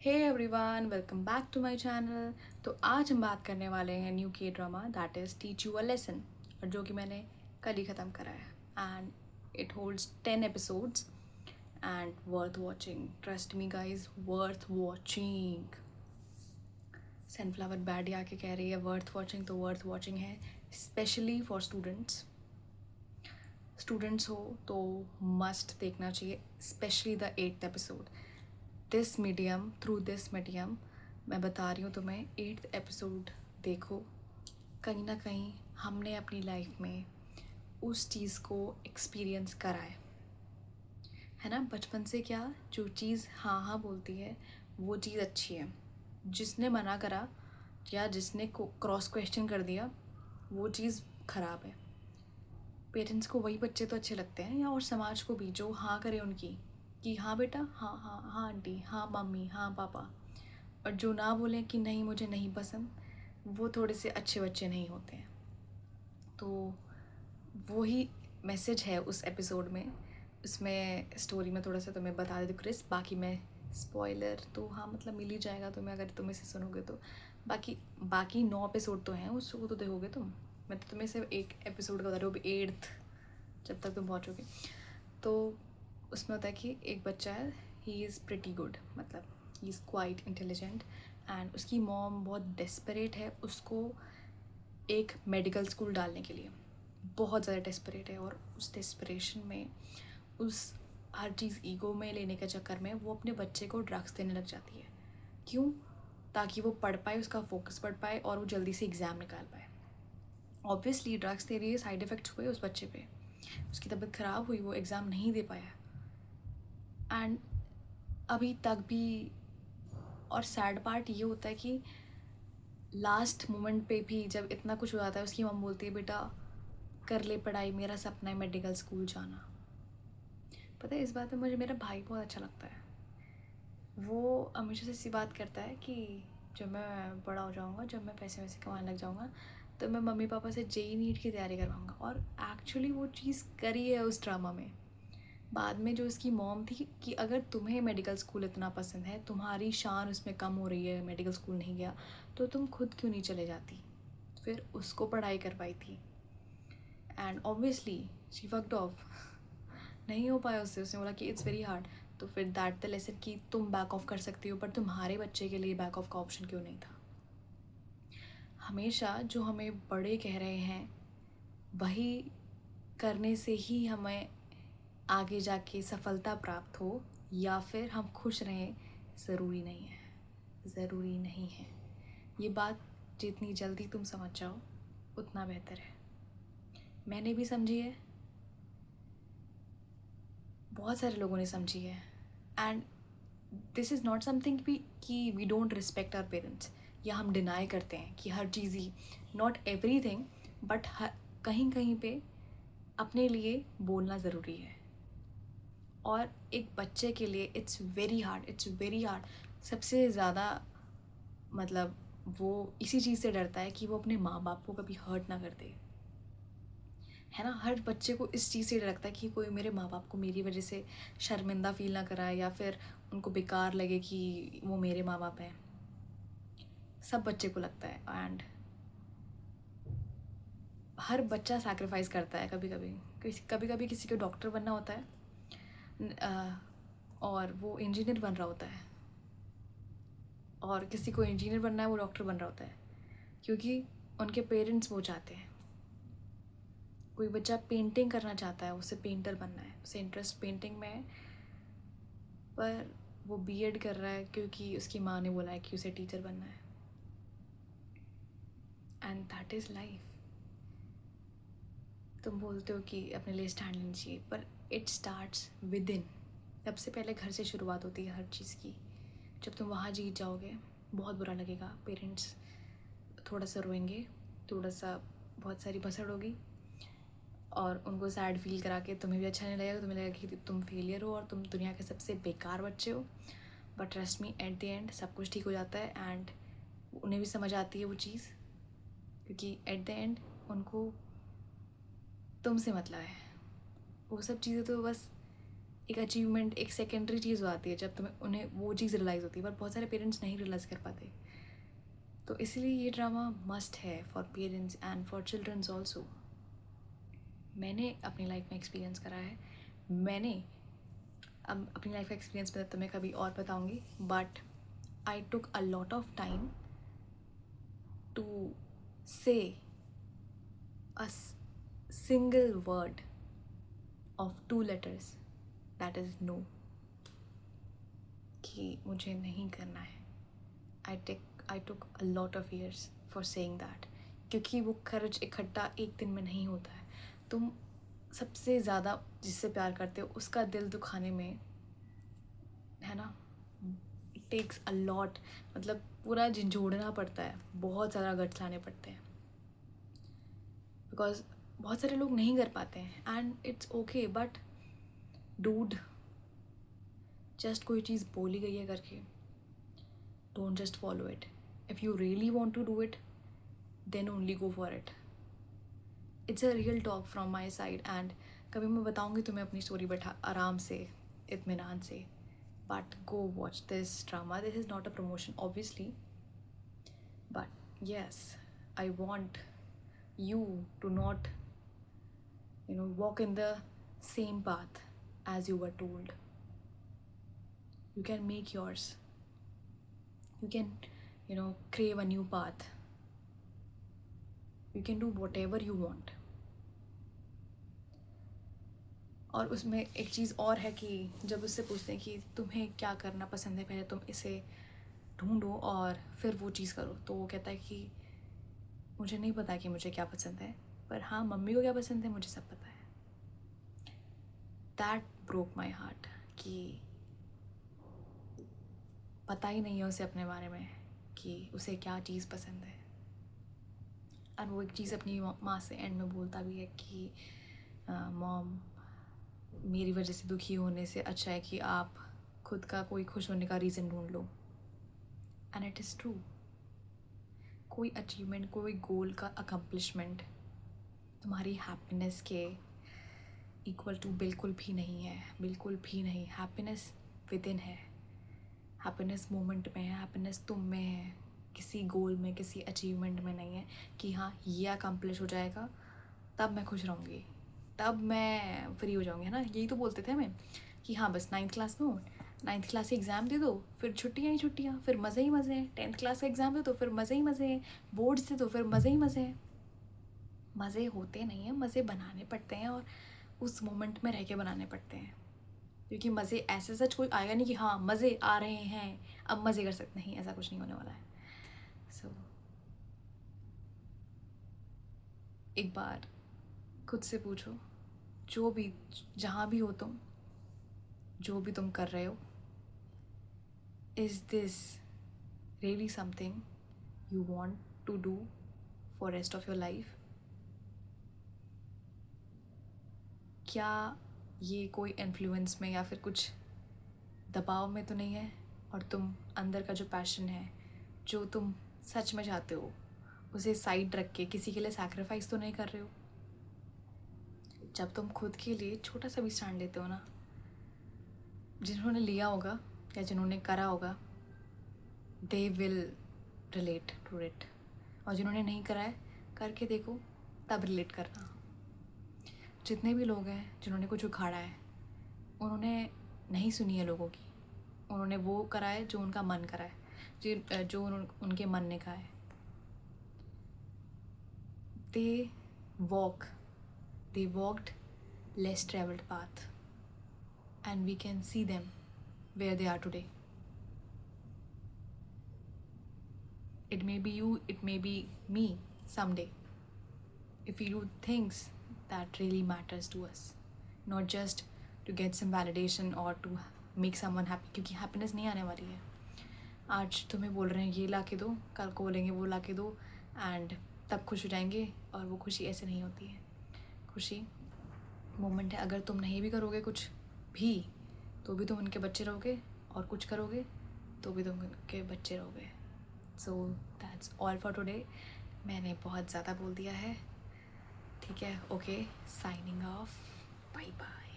Hey everyone, welcome back to my channel. तो आज हम बात करने वाले हैं new K drama that is teach you a lesson, और जो कि मैंने कल ही ख़त्म करा है and it holds 10 episodes and worth watching. Trust me guys, worth watching. Sunflower baddie आके कह रही है वर्थ वॉचिंग, तो वर्थ वॉचिंग है, स्पेशली फॉर स्टूडेंट्स हो तो मस्ट देखना चाहिए, specially the 8th episode. Through this medium मैं बता रही हूँ तुम्हें, 8th एपिसोड देखो। कहीं ना कहीं हमने अपनी लाइफ में उस चीज़ को एक्सपीरियंस करा है ना। बचपन से क्या, जो चीज़ हाँ हाँ बोलती है वो चीज़ अच्छी है, जिसने मना करा या जिसने क्रॉस क्वेश्चन कर दिया वो चीज़ ख़राब है। पेरेंट्स को वही बच्चे तो अच्छे लगते हैं, या और समाज को भी, जो हाँ करे उनकी, कि हाँ बेटा, हाँ हाँ हाँ आंटी, हाँ मम्मी, हाँ पापा। और जो ना बोलें कि नहीं मुझे नहीं पसंद, वो थोड़े से अच्छे बच्चे नहीं होते हैं। तो वो ही मैसेज है उस एपिसोड में। उसमें स्टोरी में थोड़ा सा तुम्हें बता देती क्रिस, बाकी मैं स्पॉइलर तो हाँ मतलब मिल ही जाएगा तुम्हें अगर तुम इसे सुनोगे तो। बाकी बाकी 9 एपिसोड तो हैं, उसको तो देखोगे तुम। मैं तो तुम्हें सिर्फ एक एपिसोड का बता रही हूँ, 8th जब तक तुम पहुँचोगे। तो उसमें होता है कि एक बच्चा है, ही इज़ प्रिटी गुड, मतलब he is quite intelligent, and उसकी मॉम बहुत डेस्परेट है उसको एक मेडिकल स्कूल डालने के लिए, बहुत ज़्यादा डेस्परेट है। और उस डेस्परेशन में, उस हर चीज़ ईगो में लेने के चक्कर में वो अपने बच्चे को ड्रग्स देने लग जाती है। क्यों? ताकि वो पढ़ पाए, उसका फोकस बढ़ पाए और वो जल्दी से एग्ज़ाम निकाल पाए। ऑब्वियसली ड्रग्स दे रही है, साइड इफ़ेक्ट्स हुए उस बच्चे पे, उसकी तबीयत ख़राब हुई, वो एग्ज़ाम नहीं दे पाया। एंड अभी तक भी, और सैड पार्ट ये होता है कि लास्ट मोमेंट पे भी जब इतना कुछ हो जाता है, उसकी मम बोलती है बेटा कर ले पढ़ाई, मेरा सपना है मेडिकल स्कूल जाना। पता है, इस बात में मुझे मेरा भाई बहुत अच्छा लगता है। वो हमेशा से इसी बात करता है कि जब मैं बड़ा हो जाऊँगा, जब मैं पैसे वैसे कमाने लग जाऊँगा, तो मैं मम्मी पापा से जेई नीट की तैयारी करवाऊँगा। और एक्चुअली वो चीज़ करी है उस ड्रामा में। बाद में जो उसकी मॉम थी कि अगर तुम्हें मेडिकल स्कूल इतना पसंद है, तुम्हारी शान उसमें कम हो रही है, मेडिकल स्कूल नहीं गया, तो तुम खुद क्यों नहीं चले जाती। फिर उसको पढ़ाई करवाई थी and obviously she fucked of. नहीं हो पाया उससे, उसने बोला कि इट्स वेरी हार्ड। तो फिर दैट द लेसन कि तुम बैक ऑफ कर सकती हो, पर तुम्हारे बच्चे के लिए बैक ऑफ का ऑप्शन क्यों नहीं था। हमेशा जो हमें बड़े कह रहे हैं वही करने से ही हमें आगे जाके सफलता प्राप्त हो, या फिर हम खुश रहें, ज़रूरी नहीं है। ज़रूरी नहीं है। ये बात जितनी जल्दी तुम समझ जाओ उतना बेहतर है। मैंने भी समझी है, बहुत सारे लोगों ने समझी है। And this is not something कि we don't respect our parents, या हम डिनाई करते हैं कि हर चीज़ ही, नॉट एवरी थिंग, बट कहीं कहीं पे अपने लिए बोलना ज़रूरी है। और एक बच्चे के लिए it's very hard, it's very hard. सबसे ज़्यादा मतलब वो इसी चीज़ से डरता है कि वो अपने माँ बाप को कभी हर्ट ना कर दे, है ना। हर बच्चे को इस चीज़ से डर लगता है कि कोई मेरे माँ बाप को मेरी वजह से शर्मिंदा फील ना कराए, या फिर उनको बेकार लगे कि वो मेरे माँ बाप हैं। सब बच्चे को लगता है, एंड हर बच्चा सैक्रिफाइस करता है कभी कभी। कभी कभी किसी को डॉक्टर बनना होता है, और वो इंजीनियर बन रहा होता है, और किसी को इंजीनियर बनना है, वो डॉक्टर बन रहा होता है, क्योंकि उनके पेरेंट्स वो चाहते हैं। कोई बच्चा पेंटिंग करना चाहता है, उसे पेंटर बनना है, उसे इंटरेस्ट पेंटिंग में है, पर वो बीएड कर रहा है क्योंकि उसकी माँ ने बोला है कि उसे टीचर बनना है। And that is life. तुम बोलते हो कि अपने लिए स्टैंड लेना चाहिए, पर इट स्टार्ट्स विद इन। सबसे पहले घर से शुरुआत होती है हर चीज़ की। जब तुम वहाँ जीत जाओगे, बहुत बुरा लगेगा, पेरेंट्स थोड़ा सा रोएंगे, थोड़ा सा, बहुत सारी भसड़ होगी, और उनको सैड फील करा के तुम्हें भी अच्छा नहीं लगेगा, तुम्हें लगेगा कि तुम फेलियर हो और तुम दुनिया के सबसे बेकार बच्चे हो। But trust me, at the end सब कुछ ठीक हो जाता है, एंड उन्हें भी समझ आती है वो चीज़, क्योंकि एट द एंड उनको तुमसे मतलब है। वो सब चीज़ें तो बस एक अचीवमेंट, एक सेकेंडरी चीज़ हो जाती है जब तुम्हें उन्हें वो चीज़ रियलाइज़ होती है, पर बहुत सारे पेरेंट्स नहीं रियलाइज़ कर पाते। तो इसलिए ये ड्रामा मस्ट है for parents and for childrens also. मैंने अपनी लाइफ में एक्सपीरियंस करा है। मैंने अब अपनी लाइफ का एक्सपीरियंस मैं तुम्हें कभी और बताऊँगी, but I took a lot of time to say a single word of 2 letters, that is no, कि मुझे नहीं करना है। I took a lot of years for saying that, क्योंकि वो खर्च इकट्ठा एक दिन में नहीं होता है। तुम सबसे ज़्यादा जिससे प्यार करते हो उसका दिल दुखाने में, है ना, इट टेक्स अ लॉट, मतलब पूरा झंझोड़ना पड़ता है, बहुत ज़्यादा गट्स लाने पड़ते हैं, बिकॉज बहुत सारे लोग नहीं कर पाते हैं and it's okay. But dude, just कोई चीज़ बोली गई है करके don't just follow it. If you really want to do it then only go for it. It's a real talk from my side and कभी मैं बताऊँगी तुम्हें अपनी स्टोरी बैठा आराम से, इत्मीनान से। But go watch this drama, this is not a promotion obviously, but yes I want you to not walk in the same path as you were told. You can make yours, you can crave a new path, you can do whatever you want. और उसमें एक चीज़ और है कि जब उससे पूछते हैं कि तुम्हें क्या करना पसंद है, पहले तुम इसे ढूंढो और फिर वो चीज़ करो, तो वो कहता है कि मुझे नहीं पता कि मुझे क्या पसंद है, पर हाँ मम्मी को क्या पसंद है मुझे सब पता है। दैट ब्रोक माई हार्ट कि पता ही नहीं है उसे अपने बारे में कि उसे क्या चीज़ पसंद है। और वो एक चीज़ अपनी माँ से एंड में बोलता भी है कि मॉम, मेरी वजह से दुखी होने से अच्छा है कि आप खुद का कोई खुश होने का रीज़न ढूंढ लो। And it is true. कोई अचीवमेंट, कोई गोल का अकम्पलिशमेंट तुम्हारी हैप्पीनेस के इक्वल टू बिल्कुल भी नहीं है, बिल्कुल भी नहीं। हैप्पीनेस विद इन है, हैप्पीनेस मोमेंट में है, हैप्पीनेस तुम में है, किसी गोल में, किसी अचीवमेंट में नहीं है कि हाँ ये अकम्पलिश हो जाएगा तब मैं खुश रहूँगी, तब मैं फ्री हो जाऊँगी, है ना। यही तो बोलते थे हमें कि हाँ बस 9th क्लास में हो, 9th क्लास के एग्ज़ाम दे दो, फिर छुट्टियाँ ही छुट्टियाँ, फिर मज़े ही मज़े हैं। 10th क्लास का एग्ज़ाम दे दो, फिर मज़े ही मज़े हैं। बोर्ड्स दे दो, फिर मज़े ही मज़े हैं। मज़े होते नहीं हैं, मज़े बनाने पड़ते हैं और उस मोमेंट में रह के बनाने पड़ते हैं, क्योंकि मज़े ऐसे सच कोई आएगा नहीं कि हाँ मज़े आ रहे हैं अब मज़े कर सकते, नहीं, ऐसा कुछ नहीं होने वाला है। सो एक बार खुद से पूछो, जो भी, जहाँ भी हो तुम, जो भी तुम कर रहे हो, is this really something you want to do for rest of your life? क्या ये कोई इन्फ्लुएंस में या फिर कुछ दबाव में तो नहीं है, और तुम अंदर का जो पैशन है, जो तुम सच में चाहते हो, उसे साइड रख के किसी के लिए सैक्रिफाइस तो नहीं कर रहे हो? जब तुम खुद के लिए छोटा सा भी स्टैंड लेते हो ना, जिन्होंने लिया होगा या जिन्होंने करा होगा they will relate to it, और जिन्होंने नहीं करा है करके देखो तब रिलेट करना। जितने भी लोग हैं जिन्होंने कुछ उखाड़ा है, उन्होंने नहीं सुनी है लोगों की, उन्होंने वो करा है जो उनका मन करा है, जो उनके मन ने कहा है। they walked less traveled path, and we can see them where they are today. It may be you, it may be me someday, if we do things that really matters to us, not just to get some validation or to make someone happy, क्योंकि happiness नहीं आने वाली है। आज तुम्हें बोल रहे हैं ये ला के दो, कल को बोलेंगे वो ला के दो, एंड तब खुश हो जाएंगे, और वो खुशी ऐसे नहीं होती है। खुशी मोमेंट है। अगर तुम नहीं भी करोगे कुछ भी तो भी तुम उनके बच्चे रहोगे, और कुछ करोगे तो भी तुम उनके बच्चे रहोगे। So that's all for today. मैंने बहुत ज़्यादा बोल दिया है, ठीक है, okay, signing off, bye bye.